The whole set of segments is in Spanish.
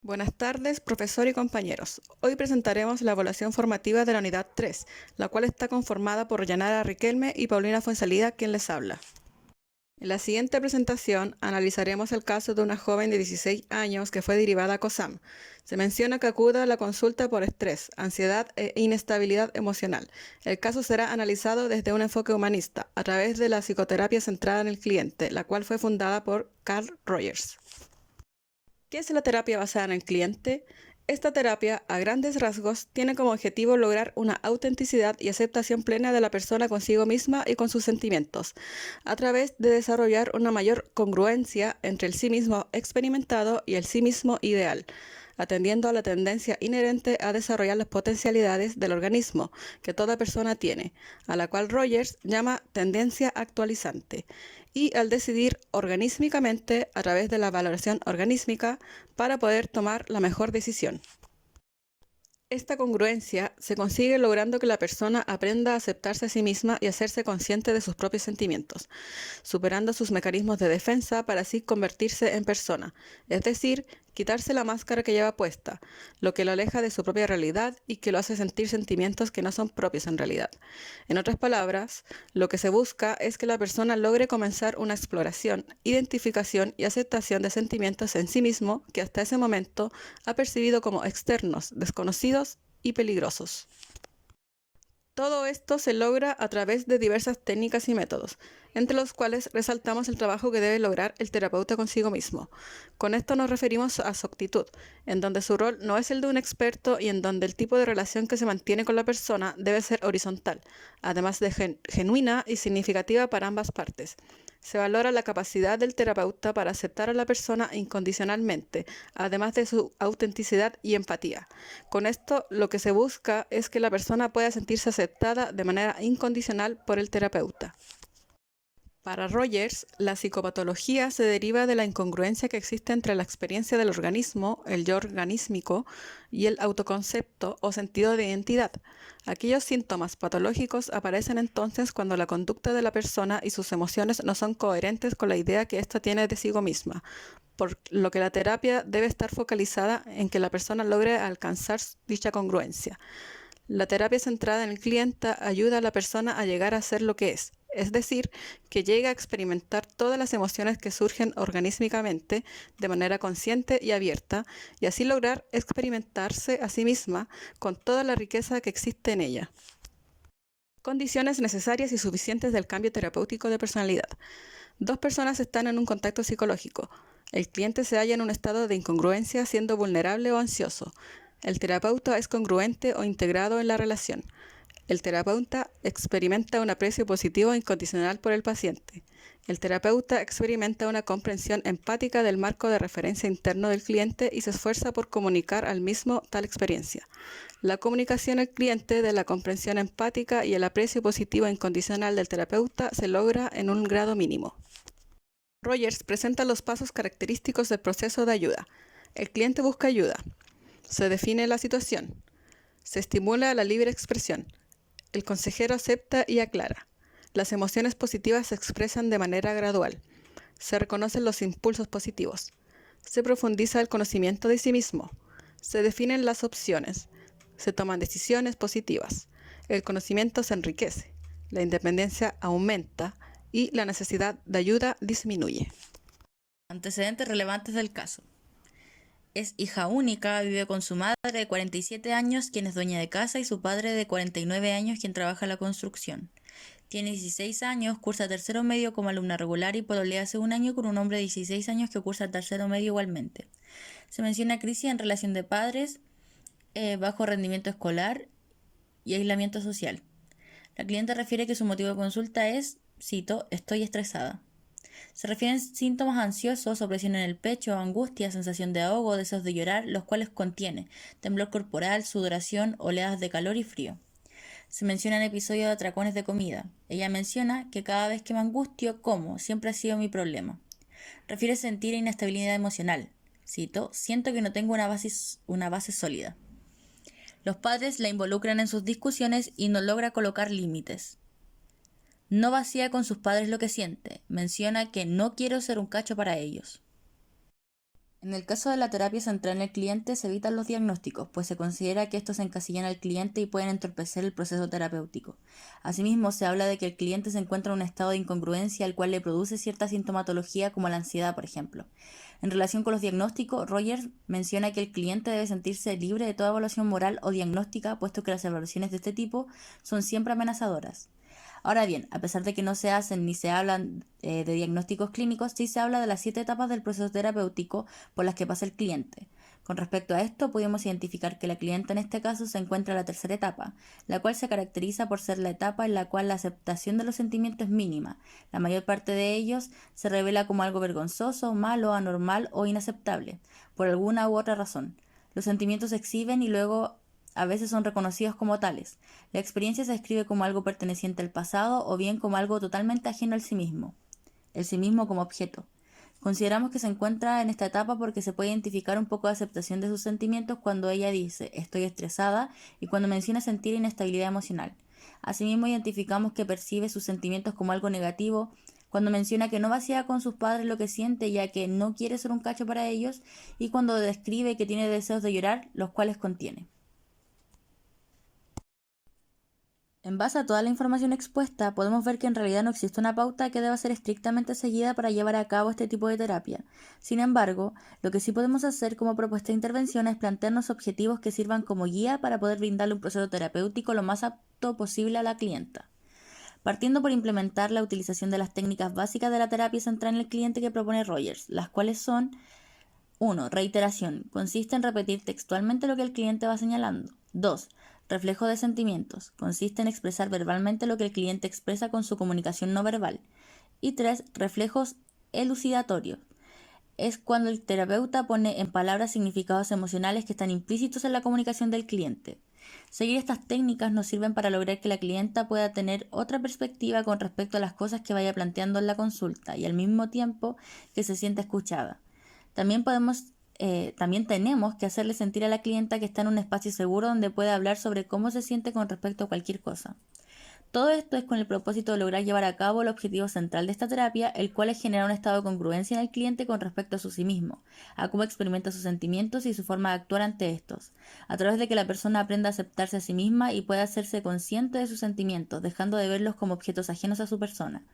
Buenas tardes, profesor y compañeros. Hoy presentaremos la evaluación formativa de la unidad 3, la cual está conformada por Yanara Riquelme y Paulina Fuenzalida, quien les habla. En la siguiente presentación analizaremos el caso de una joven de 16 años que fue derivada a COSAM. Se menciona que acuda a la consulta por estrés, ansiedad e inestabilidad emocional. El caso será analizado desde un enfoque humanista, a través de la psicoterapia centrada en el cliente, la cual fue fundada por Carl Rogers. ¿Qué es la terapia basada en el cliente? Esta terapia, a grandes rasgos, tiene como objetivo lograr una autenticidad y aceptación plena de la persona consigo misma y con sus sentimientos, a través de desarrollar una mayor congruencia entre el sí mismo experimentado y el sí mismo ideal, atendiendo a la tendencia inherente a desarrollar las potencialidades del organismo que toda persona tiene, a la cual Rogers llama tendencia actualizante, y al decidir organísmicamente a través de la valoración organísmica para poder tomar la mejor decisión. Esta congruencia se consigue logrando que la persona aprenda a aceptarse a sí misma y hacerse consciente de sus propios sentimientos, superando sus mecanismos de defensa para así convertirse en persona, es decir, quitarse la máscara que lleva puesta, lo que lo aleja de su propia realidad y que lo hace sentir sentimientos que no son propios en realidad. En otras palabras, lo que se busca es que la persona logre comenzar una exploración, identificación y aceptación de sentimientos en sí mismo que hasta ese momento ha percibido como externos, desconocidos y peligrosos. Todo esto se logra a través de diversas técnicas y métodos, entre los cuales resaltamos el trabajo que debe lograr el terapeuta consigo mismo. Con esto nos referimos a su actitud, en donde su rol no es el de un experto y en donde el tipo de relación que se mantiene con la persona debe ser horizontal, además de genuina y significativa para ambas partes. Se valora la capacidad del terapeuta para aceptar a la persona incondicionalmente, además de su autenticidad y empatía. Con esto, lo que se busca es que la persona pueda sentirse aceptada de manera incondicional por el terapeuta. Para Rogers, la psicopatología se deriva de la incongruencia que existe entre la experiencia del organismo, el yo organísmico, y el autoconcepto o sentido de identidad. Aquellos síntomas patológicos aparecen entonces cuando la conducta de la persona y sus emociones no son coherentes con la idea que ésta tiene de sí misma, por lo que la terapia debe estar focalizada en que la persona logre alcanzar dicha congruencia. La terapia centrada en el cliente ayuda a la persona a llegar a ser lo que es decir, que llegue a experimentar todas las emociones que surgen organísmicamente de manera consciente y abierta, y así lograr experimentarse a sí misma con toda la riqueza que existe en ella. Condiciones necesarias y suficientes del cambio terapéutico de personalidad. Dos personas están en un contacto psicológico. El cliente se halla en un estado de incongruencia, siendo vulnerable o ansioso. El terapeuta es congruente o integrado en la relación. El terapeuta experimenta un aprecio positivo e incondicional por el paciente. El terapeuta experimenta una comprensión empática del marco de referencia interno del cliente y se esfuerza por comunicar al mismo tal experiencia. La comunicación al cliente de la comprensión empática y el aprecio positivo e incondicional del terapeuta se logra en un grado mínimo. Rogers presenta los pasos característicos del proceso de ayuda. El cliente busca ayuda. Se define la situación. Se estimula la libre expresión. El consejero acepta y aclara. Las emociones positivas se expresan de manera gradual. Se reconocen los impulsos positivos. Se profundiza el conocimiento de sí mismo. Se definen las opciones. Se toman decisiones positivas. El conocimiento se enriquece. La independencia aumenta y la necesidad de ayuda disminuye. Antecedentes relevantes del caso. Es hija única, vive con su madre de 47 años, quien es dueña de casa, y su padre de 49 años, quien trabaja en la construcción. Tiene 16 años, cursa tercero medio como alumna regular y pololea hace un año con un hombre de 16 años que cursa tercero medio igualmente. Se menciona crisis en relación de padres, bajo rendimiento escolar y aislamiento social. La cliente refiere que su motivo de consulta es, cito, estoy estresada. Se refieren síntomas ansiosos, opresión en el pecho, angustia, sensación de ahogo, deseos de llorar, los cuales contiene temblor corporal, sudoración, oleadas de calor y frío. Se mencionan episodios de atracones de comida. Ella menciona que cada vez que me angustio, como, siempre ha sido mi problema. Refiere sentir inestabilidad emocional. Cito, siento que no tengo una base sólida. Los padres la involucran en sus discusiones y no logra colocar límites. No vacía con sus padres lo que siente. Menciona que no quiero ser un cacho para ellos. En el caso de la terapia centrada en el cliente se evitan los diagnósticos, pues se considera que estos encasillan al cliente y pueden entorpecer el proceso terapéutico. Asimismo, se habla de que el cliente se encuentra en un estado de incongruencia al cual le produce cierta sintomatología como la ansiedad, por ejemplo. En relación con los diagnósticos, Rogers menciona que el cliente debe sentirse libre de toda evaluación moral o diagnóstica, puesto que las evaluaciones de este tipo son siempre amenazadoras. Ahora bien, a pesar de que no se hacen ni se hablan de diagnósticos clínicos, sí se habla de las 7 etapas del proceso terapéutico por las que pasa el cliente. Con respecto a esto, pudimos identificar que la clienta en este caso se encuentra en la tercera etapa, la cual se caracteriza por ser la etapa en la cual la aceptación de los sentimientos es mínima. La mayor parte de ellos se revela como algo vergonzoso, malo, anormal o inaceptable, por alguna u otra razón. Los sentimientos se exhiben y luego a veces son reconocidos como tales. La experiencia se describe como algo perteneciente al pasado o bien como algo totalmente ajeno al sí mismo, el sí mismo como objeto. Consideramos que se encuentra en esta etapa porque se puede identificar un poco de aceptación de sus sentimientos cuando ella dice estoy estresada y cuando menciona sentir inestabilidad emocional. Asimismo, identificamos que percibe sus sentimientos como algo negativo cuando menciona que no vacía con sus padres lo que siente ya que no quiere ser un cacho para ellos y cuando describe que tiene deseos de llorar, los cuales contiene. En base a toda la información expuesta, podemos ver que en realidad no existe una pauta que deba ser estrictamente seguida para llevar a cabo este tipo de terapia. Sin embargo, lo que sí podemos hacer como propuesta de intervención es plantearnos objetivos que sirvan como guía para poder brindarle un proceso terapéutico lo más apto posible a la clienta. Partiendo por implementar la utilización de las técnicas básicas de la terapia centrada en el cliente que propone Rogers, las cuales son 1. Reiteración. Consiste en repetir textualmente lo que el cliente va señalando. 2. Reflejo de sentimientos. Consiste en expresar verbalmente lo que el cliente expresa con su comunicación no verbal. Y 3. Reflejos elucidatorios. Es cuando el terapeuta pone en palabras significados emocionales que están implícitos en la comunicación del cliente. Seguir estas técnicas nos sirven para lograr que la clienta pueda tener otra perspectiva con respecto a las cosas que vaya planteando en la consulta y al mismo tiempo que se sienta escuchada. También tenemos que hacerle sentir a la clienta que está en un espacio seguro donde puede hablar sobre cómo se siente con respecto a cualquier cosa. Todo esto es con el propósito de lograr llevar a cabo el objetivo central de esta terapia, el cual es generar un estado de congruencia en el cliente con respecto a sí mismo, a cómo experimenta sus sentimientos y su forma de actuar ante estos, a través de que la persona aprenda a aceptarse a sí misma y pueda hacerse consciente de sus sentimientos, dejando de verlos como objetos ajenos a su persona.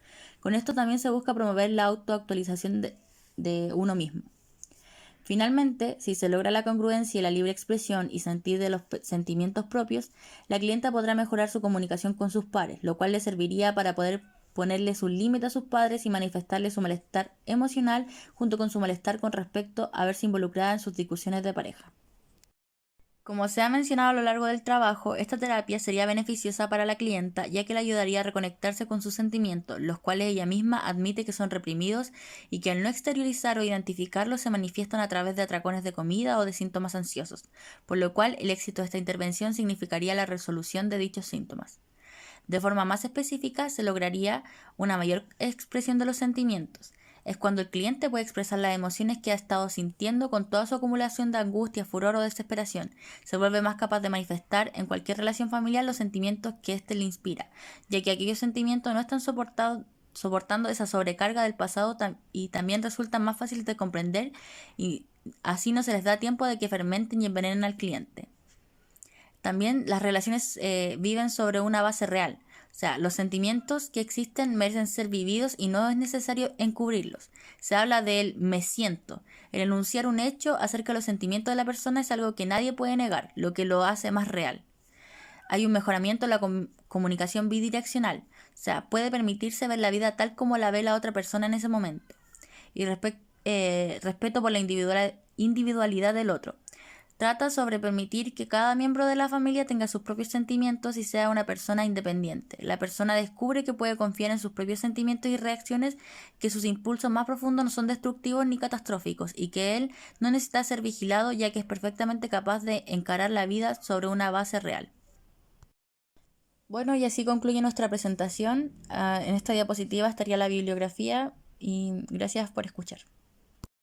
Con esto también se busca promover la autoactualización de uno mismo. Finalmente, si se logra la congruencia y la libre expresión y sentir de los sentimientos propios, la clienta podrá mejorar su comunicación con sus pares, lo cual le serviría para poder ponerles un límite a sus padres y manifestarles su malestar emocional junto con su malestar con respecto a verse involucrada en sus discusiones de pareja. Como se ha mencionado a lo largo del trabajo, esta terapia sería beneficiosa para la clienta ya que le ayudaría a reconectarse con sus sentimientos, los cuales ella misma admite que son reprimidos y que al no exteriorizar o identificarlos se manifiestan a través de atracones de comida o de síntomas ansiosos, por lo cual el éxito de esta intervención significaría la resolución de dichos síntomas. De forma más específica, se lograría una mayor expresión de los sentimientos. Es cuando el cliente puede expresar las emociones que ha estado sintiendo con toda su acumulación de angustia, furor o desesperación. Se vuelve más capaz de manifestar en cualquier relación familiar los sentimientos que éste le inspira, ya que aquellos sentimientos no están soportando esa sobrecarga del pasado y también resultan más fáciles de comprender y así no se les da tiempo de que fermenten y envenenen al cliente. También las relaciones viven sobre una base real. O sea, los sentimientos que existen merecen ser vividos y no es necesario encubrirlos. Se habla del me siento. El enunciar un hecho acerca de los sentimientos de la persona es algo que nadie puede negar, lo que lo hace más real. Hay un mejoramiento en la comunicación bidireccional. O sea, puede permitirse ver la vida tal como la ve la otra persona en ese momento. Y respeto por la individualidad del otro. Trata sobre permitir que cada miembro de la familia tenga sus propios sentimientos y sea una persona independiente. La persona descubre que puede confiar en sus propios sentimientos y reacciones, que sus impulsos más profundos no son destructivos ni catastróficos y que él no necesita ser vigilado ya que es perfectamente capaz de encarar la vida sobre una base real. Bueno, y así concluye nuestra presentación. En esta diapositiva estaría la bibliografía y gracias por escuchar.